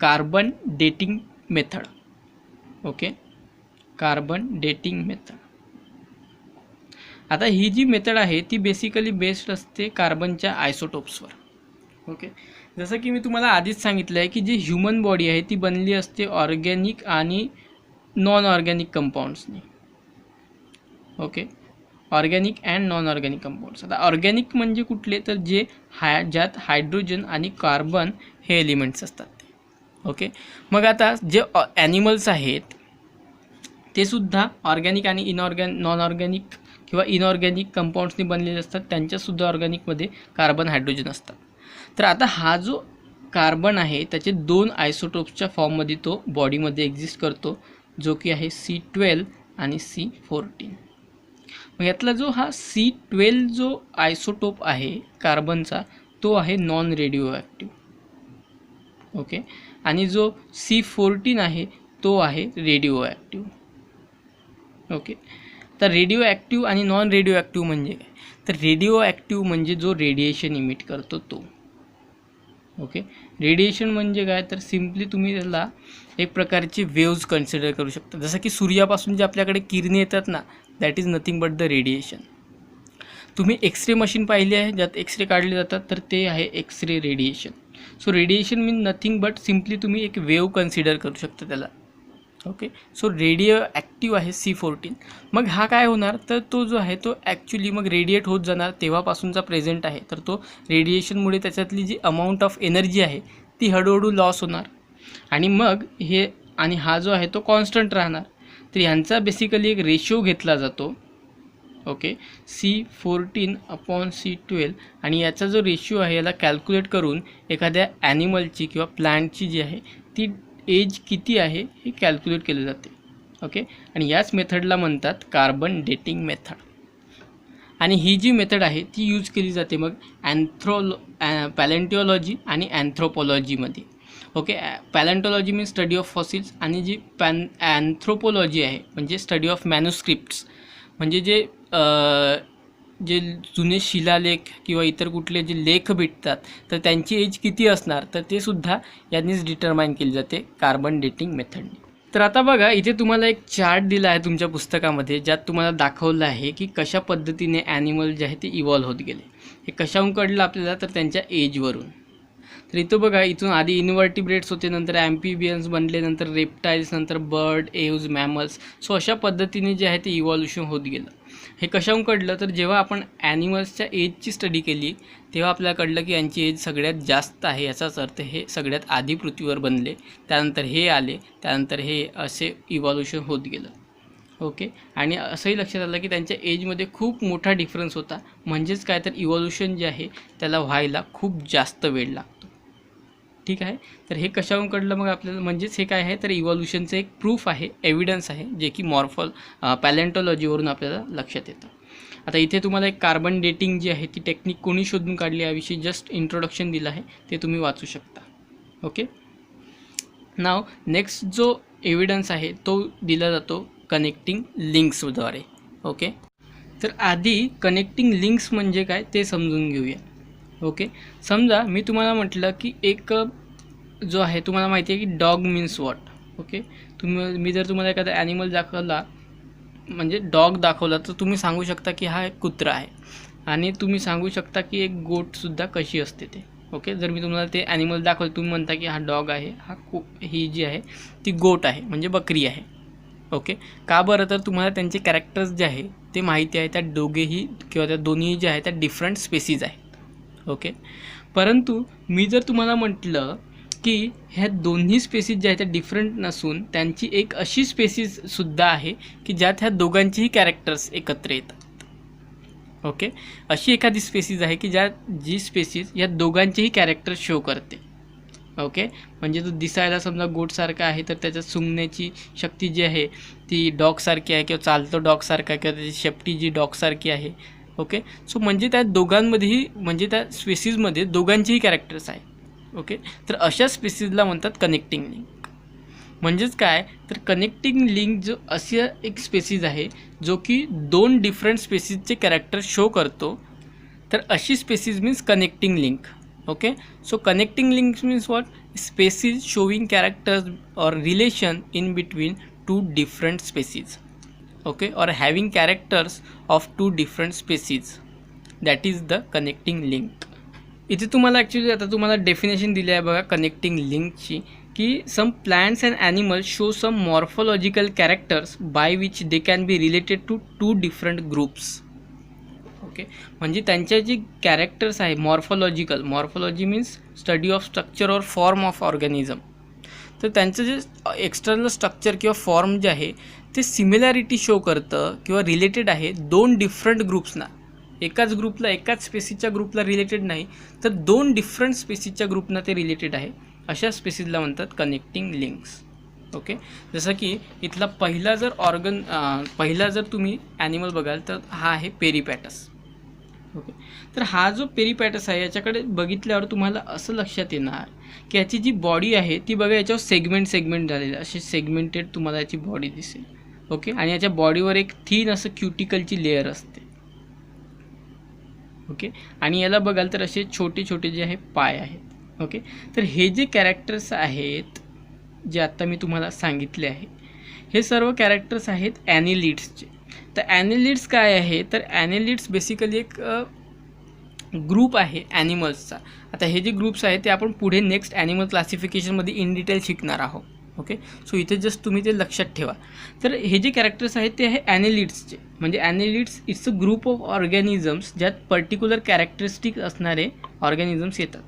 carbon dating method. Okay, carbon dating method. आता ही जी मेथड आहे ती बेसिकली बेस्ड असते कार्बनच्या आयसोटोप्सवर. ओके, जसं की मी तुम्हाला आधीच सांगितलं आहे की जी ह्युमन बॉडी आहे ती बनली असते ऑर्गॅनिक आणि नॉन ऑर्गॅनिक कंपाऊंड्सनी. Okay, organic and non organic compounds. आता ऑर्गॅनिक म्हणजे कुठले, तर जे ज्यात हायड्रोजन आणि कार्बन हे एलिमेंट्स असतात. ओके, मग आता जे ॲनिमल्स आहेत ते सुद्धा ऑर्गॅनिक आणि नॉन ऑर्गॅनिक किंवा इनऑर्गॅनिक कंपाऊंड्सनी बनलेले असतात. त्यांच्यासुद्धा ऑर्गॅनिकमध्ये कार्बन हायड्रोजन असतात. तर आता हा जो कार्बन आहे त्याचे 2 आयसोटोप्सच्या फॉर्ममध्ये तो बॉडीमध्ये एक्झिस्ट करतो, जो की आहे C12 आणि C14. मग यातला जो हा C12 जो आयसोटोप आहे कार्बनचा तो आहे नॉन रेडिओ ॲक्टिव्ह. ओके, आणि जो C14 आहे तो आहे रेडिओ ॲक्टिव्ह. ओके, तर रेडिओ ॲक्टिव्ह आणि नॉन रेडिओ ॲक्टिव्ह म्हणजे काय, तर रेडिओ ॲक्टिव्ह म्हणजे जो रेडिएशन इमिट करतो तो. ओके, रेडिएशन म्हणजे काय, तर सिम्पली तुम्ही त्याला एक प्रकारचे वेव्ज कन्सिडर करू शकता. जसं की सूर्यापासून जे आपल्याकडे किरणे येतात ना, that is nothing but the radiation. तुम्ही एक्सरे मशीन पाहिली आहे ज्यात एक्सरे काढले जातात, तर ते आहे x-ray radiation. So radiation mean nothing but simply तुम्ही एक वेव्ह कन्सिडर करू शकता त्याला. ओके, सो रेडिओ ॲक्टिव्ह आहे C14. मग हा काय होणार, तर तो जो आहे तो ॲक्च्युली मग रेडिएट होत जाणार तेव्हापासूनचा प्रेझेंट आहे. तर तो रेडिएशनमुळे त्याच्यातली जी अमाऊंट ऑफ एनर्जी आहे ती हळूहळू लॉस होणार आणि मग हे आणि हा जो आहे तो कॉन्स्टंट राहणार. तर ह्यांचा बेसिकली एक रेशो घेतला जातो. ओके, C14/C12 आणि याचा जो रेशिओ आहे याला कॅल्क्युलेट करून एखाद्या ॲनिमलची किंवा प्लांटची जी आहे ती एज किती आहे हे कॅल्क्युलेट केले जाते. ओके, आणि याच मेथडला म्हणतात कार्बन डेटिंग मेथड. आणि ही जी मेथड आहे ती यूज केली जाते मग पॅलेंटिओलॉजी आणि अँथ्रोपॉलॉजीमध्ये. Okay, palaeontology means study of fossils आणि जी अँथ्रोपॉलॉजी आहे म्हणजे स्टडी ऑफ मॅन्युस्क्रिप्ट्स, म्हणजे जे जुने शिलालेख किंवा इतर कुठले जे लेख भेटतात तर त्यांची एज किती असणार तर ते सुद्धा यांनीच डिटरमाइन केली जाते कार्बन डेटिंग मेथडने. तर आता बघा इथे तुम्हाला एक चार्ट दिला आहे तुमच्या पुस्तकामध्ये ज्यात तुम्हाला दाखवलं आहे की कशा पद्धतीने ॲनिमल जे आहे ते इव्हॉल्व होत गेले. हे कशाहून कळलं आपल्याला, तर त्यांच्या एजवरून. तर इथं बघा, इथून आधी इन्व्हर्टिब्रेट्स होते, नंतर ॲम्फिबियन्स बनले, नंतर रेप्टाईल्स, नंतर बर्ड, एव्ज, मॅमल्स. सो अशा पद्धतीने जे आहे ते इव्हॉल्युशन होत गेलं. हे कशाहून कळलं, तर जेव्हा आपण ॲनिमल्सच्या एजची स्टडी केली तेव्हा आपल्याला कळलं की यांची एज सगळ्यात जास्त आहे. याचाच अर्थ हे सगळ्यात आधी पृथ्वीवर बनले, त्यानंतर हे आले, त्यानंतर हे असे इव्हॉल्युशन होत गेलं. ओके, आणि असंही लक्षात आलं की त्यांच्या एजमध्ये खूप मोठा डिफरन्स होता. म्हणजेच काय, तर इव्हॉल्युशन जे आहे त्याला व्हायला खूप जास्त वेळ लागतो. ठीक आहे, तर हे कशाहून कळलं मग आपल्याला, म्हणजेच हे काय आहे तर इव्हॉल्युशनचं एक प्रूफ आहे, एव्हिडन्स आहे, जे की पॅलेंटॉलॉजीवरून आपल्याला लक्षात येतं. आता इथे तुम्हाला एक कार्बन डेटिंग जी आहे ती टेक्निक कोणी शोधून काढली याविषयी जस्ट इंट्रोडक्शन दिलं आहे, ते तुम्ही वाचू शकता. ओके, नाव नेक्स्ट जो एव्हिडन्स आहे तो दिला जातो कनेक्टिंग लिंक्सद्वारे. ओके, तर आधी कनेक्टिंग लिंक्स म्हणजे काय ते समजून घेऊया. ओके, समजा मी तुम्हाला म्हटलं की एक जो आहे तुम्हाला माहिती आहे की डॉग मीन्स वॉट. ओके, मी जर तुम्हाला एखादा ॲनिमल दाखवला म्हणजे डॉग दाखवला तर तुम्ही सांगू शकता की हा एक कुत्रा आहे आणि तुम्ही सांगू शकता की एक गोटसुद्धा कशी असते ते. ओके, जर मी तुम्हाला ते ॲनिमल दाखवलं तुम्ही म्हणता की हा डॉग आहे, ही जी आहे ती गोट आहे म्हणजे बकरी आहे. ओके, का बरं, तर तुम्हाला त्यांचे कॅरेक्टर्स जे आहे ते माहिती आहे. त्या दोघेही किंवा त्या दोन्ही जे आहे त्या डिफरंट स्पेसीज आहेत. ओके, परंतु मी जर तुम्हाला म्हटलं की ह्या दोन्ही स्पेसीज ज्या आहेत त्या डिफरंट नसून त्यांची एक अशी स्पेसीजसुद्धा आहे की ज्यात ह्या दोघांचीही कॅरेक्टर्स एकत्र येतात. ओके, अशी एखादी स्पेसीज आहे की जी स्पेसीज या दोघांचेही कॅरेक्टर्स शो करते. ओके, म्हणजे तो दिसायला समजा गोटसारखा आहे तर त्याच्या सुंगण्याची शक्ती जी आहे ती डॉगसारखी आहे, किंवा चालतो डॉगसारखा, किंवा त्याची शेपटी जी डॉगसारखी आहे. ओके, सो म्हणजे त्या दोघांमध्येही, म्हणजे त्या स्पेसीजमध्ये दोघांचेही कॅरेक्टर्स आहे. ओके, तर अशा स्पेसीजला म्हणतात कनेक्टिंग लिंक. म्हणजेच काय तर कनेक्टिंग लिंक जो अशी एक स्पेसीज आहे जो की 2 डिफरंट स्पेसीजचे कॅरेक्टर शो करतो, तर अशी species means connecting link. Okay, so connecting links means what? Species showing characters or relation in between 2 different species. Okay, or having characters of 2 different species, that is the connecting link. इथे तुम्हाला actually आता तुम्हाला definition दिली आहे बघा connecting लिंकची, की some plants and animals show some morphological characters by which they can be related to 2 different groups. Okay, म्हणजे त्यांच्या जी कॅरेक्टर्स आहे morphology means study of structure और फॉर्म ऑफ ऑर्गॅनिझम. तर त्यांचं जे एक्सटर्नल स्ट्रक्चर किंवा फॉर्म जे आहे ते सिमिलॅरिटी शो करतं किंवा रिलेटेड आहे 2 डिफरंट ग्रुप्सना. एकाच ग्रुपला, एकाच स्पेसीजच्या ग्रुपला रिलेटेड नाही, तर 2 डिफरंट स्पेसीजच्या ग्रुपना ते रिलेटेड आहे. अशा स्पेसीजला म्हणतात कनेक्टिंग लिंक्स. ओके, जसं की इथला पहिला जर तुम्ही ॲनिमल बघाल तर हा आहे पेरिपॅटस. ओके, तर हा जो पेरिपॅटस आहे याच्याकडे बघितल्यावर तुम्हाला असं लक्षात येणार की याची जी बॉडी आहे ती बघा याच्यावर सेगमेंट झालेले, असे सेगमेंटेड तुम्हाला याची बॉडी दिसेल. ओके, आणि याच्या बॉडीवर एक थीन असं क्युटिकलची लेअर असते. ओके, आणि याला बघाल तर असे छोटे छोटे जे आहे पाय आहेत. ओके, तर हे जे कॅरेक्टर्स आहेत जे आत्ता मी तुम्हाला सांगितले आहे हे सर्व कॅरेक्टर्स आहेत ॲनिलिड्सचे. तर ॲनिलिड्स काय आहे तर ॲनिलिड्स बेसिकली एक ग्रुप आहे ॲनिमल्सचा. आता हे जे ग्रुप्स आहेत ते आपण पुढे नेक्स्ट ॲनिमल क्लासिफिकेशनमध्ये इन डिटेल शिकणार आहोत. ओके, सो इथे जस्ट तुम्ही ते लक्षात ठेवा. तर हे जे कॅरेक्टर्स आहेत ते आहे ॲनिलिड्सचे. म्हणजे annelids it's a group of organisms ज्यात पर्टिक्युलर कॅरेक्टरिस्टिक असणारे ऑर्गॅनिझम्स येतात.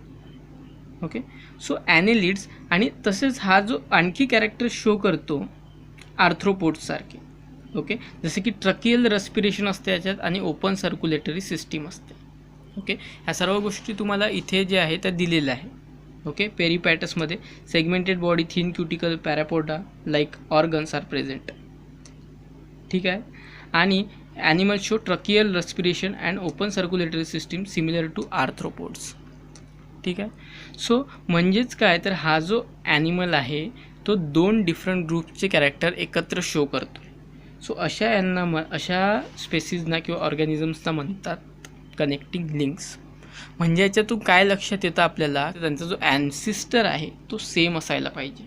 Okay, so annelids. आणि तसेच हा जो आणखी कॅरेक्टर शो करतो आर्थ्रोपोड्ससारखे. ओके, जसे की ट्रकियल रेस्पिरेशन असते याच्यात आणि ओपन सर्क्युलेटरी सिस्टीम असते. ओके, ह्या सर्व गोष्टी तुम्हाला इथे जे आहे त्या दिलेल्या आहे. ओके, पेरिपॅटसमध्ये segmented body, thin cuticle, parapodia like organs are present. ठीक आहे, आणि animal show tracheal respiration and open circulatory system similar to arthropods. ठीक आहे, सो म्हणजेच काय तर हा जो ॲनिमल आहे तो 2 डिफरंट ग्रुपचे कॅरेक्टर एकत्र शो करतो. सो अशा स्पेसीजना किंवा ऑर्गॅनिझम्सना म्हणतात कनेक्टिंग लिंक्स. म्हणजे याच्यातून काय लक्षात येतं आपल्याला, त्यांचा जो ॲन्सिस्टर आहे तो सेम असायला पाहिजे.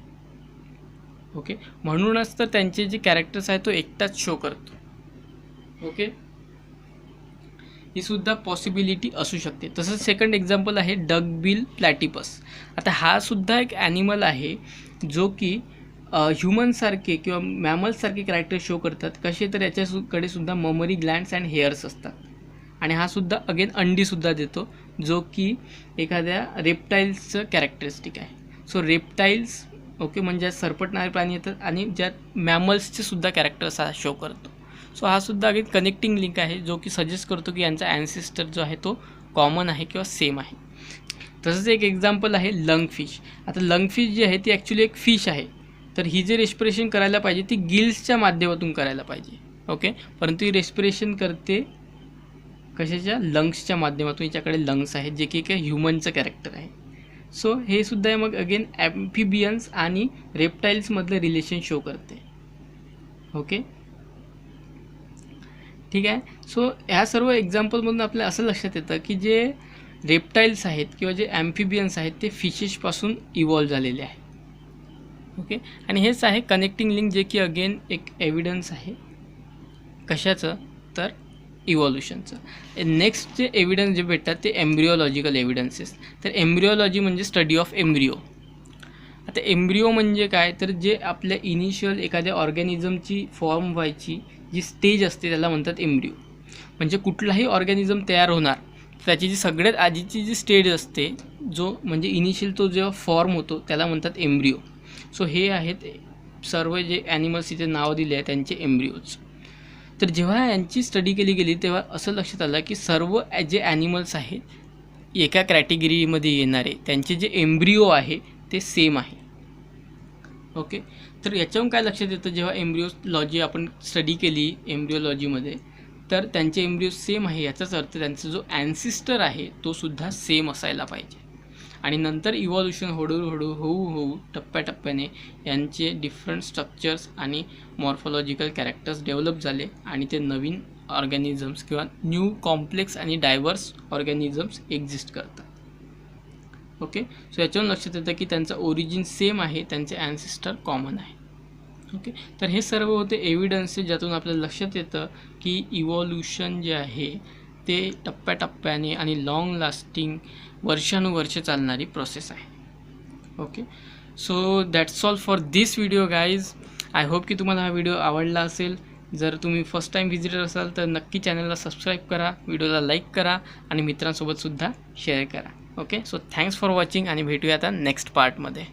ओके, म्हणूनच तर त्यांचे जे कॅरेक्टर्स आहे तो एकटाच शो करतो. ओके, ही सुद्धा पॉसिबिलिटी असू शकते. तसंच सेकंड एक्झाम्पल आहे डगबिल प्लॅटिपस. आता हा सुद्धा एक ॲनिमल आहे जो की ह्युमनसारखे किंवा मॅमल्ससारखे कॅरेक्टर शो करतात. कसे तर याच्याकडे सुद्धा ममरी ग्लँड्स अँड हेअर्स असतात. आणि हा सुद्धा अगेन अंडीसुद्धा देतो जो की एखाद्या रेप्टाईल्सचं कॅरेक्टरिस्टिक आहे. सो रेप्टाईल्स ओके म्हणजे सरपटणारे प्राणी येतात आणि ज्यात मॅमल्सचे सुद्धा कॅरेक्टर्स हा शो करतो. सो हा सुद्धा अगेन कनेक्टिंग लिंक आहे जो की सजेस्ट करतो की यांचा ॲन्सिस्टर जो आहे तो कॉमन आहे किंवा सेम आहे. तसंच एक एक्झाम्पल आहे लंगफिश. आता लंगफिश जी आहे ती ॲक्च्युली एक फिश आहे. तर ही जे रेस्पिरेशन करायला पाहिजे ती गिल्सच्या माध्यमातून करायला पाहिजे. ओके, परंतु ही रेस्पिरेशन करते कशाच्या? लंग्सच्या माध्यमातून. हिच्याकडे लंग्स आहेत जे की एक ह्युमनचं कॅरेक्टर आहे. सो हे सुद्धा मग अगेन ॲम्फिबियन्स आणि रेप्टाईल्समधलं रिलेशन शो करते. ओके, ठीक आहे. सो ह्या सर्व एक्झाम्पलमधून आपल्याला असं लक्षात येतं की जे रेप्टाईल्स आहेत किंवा जे ॲम्फिबियन्स आहेत ते फिशेसपासून इव्हॉल्व झालेले आहे. ओके, आणि हेच आहे कनेक्टिंग लिंक जे की अगेन एक एव्हिडन्स आहे कशाचं तर इव्हॉल्युशनचं. नेक्स्ट जे एव्हिडन्स जे भेटतात ते एम्ब्रिओलॉजिकल एव्हिडन्सेस. तर एम्ब्रिओलॉजी म्हणजे स्टडी ऑफ एम्ब्रिओ. आता एम्ब्रिओ म्हणजे काय तर जे आपल्या इनिशियल एखाद्या ऑर्गॅनिझमची फॉर्म व्हायची जी स्टेज असते त्याला म्हणतात एम्ब्रिओ. म्हणजे कुठलाही ऑर्गॅनिझम तयार होणार त्याची जी सगळ्यात आधीची जी स्टेज असते जो म्हणजे इनिशियल तो जेव्हा फॉर्म होतो त्याला म्हणतात एम्ब्रिओ. सो हे आहेत सर्व जे ॲनिमल्स इथे नाव दिले आहे त्यांचे एम्ब्रिओज. तर जेव्हा यांची स्टडी केली गेली तेव्हा असं लक्षात आलं की सर्व जे ॲनिमल्स आहेत एका कॅटेगरीमध्ये येणारे त्यांचे जे एम्ब्रिओ आहे ते सेम आहे. ओके, तर याच्यावरून काय लक्षात येतं, जेव्हा एम्ब्रिओलॉजी आपण स्टडी केली एम्ब्रिओलॉजीमध्ये, तर त्यांचे एम्ब्रिओ सेम आहे, याचाच अर्थ त्यांचा जो ॲन्सिस्टर आहे तो सुद्धा सेम असायला पाहिजे. आणि नंतर इव्हॉल्युशन हळूहळू टप्प्याटप्प्याने यांचे डिफरंट स्ट्रक्चर्स आणि मॉर्फॉलॉजिकल कॅरेक्टर्स डेव्हलप झाले आणि ते नवीन ऑर्गॅनिझम्स किंवा न्यू कॉम्प्लेक्स आणि डायव्हर्स ऑर्गॅनिझम्स एक्झिस्ट करतात. ओके, सो याच्यावरून लक्षात येतं की त्यांचा ओरिजिन सेम आहे, त्यांचे ॲन्सिस्टर कॉमन आहे. ओके, तर हे सर्व होते एव्हिडन्सेस ज्यातून आपल्याला लक्षात येतं की इव्हॉल्युशन जे आहे ते टप्प्याटप्प्याने आणि लाँग लास्टिंग वर्षानुवर्षे चालणारी प्रोसेस आहे. Okay, so that's all for this video guys. I hope की तुम्हाला हा व्हिडिओ आवडला असेल. जर तुम्ही फर्स्ट टाईम व्हिजिटर असाल तर नक्की चॅनलला सबस्क्राईब करा, व्हिडिओला लाईक करा आणि मित्रांसोबतसुद्धा शेअर करा. Okay, so thanks for watching आणि भेटूया आता नेक्स्ट पार्टमध्ये.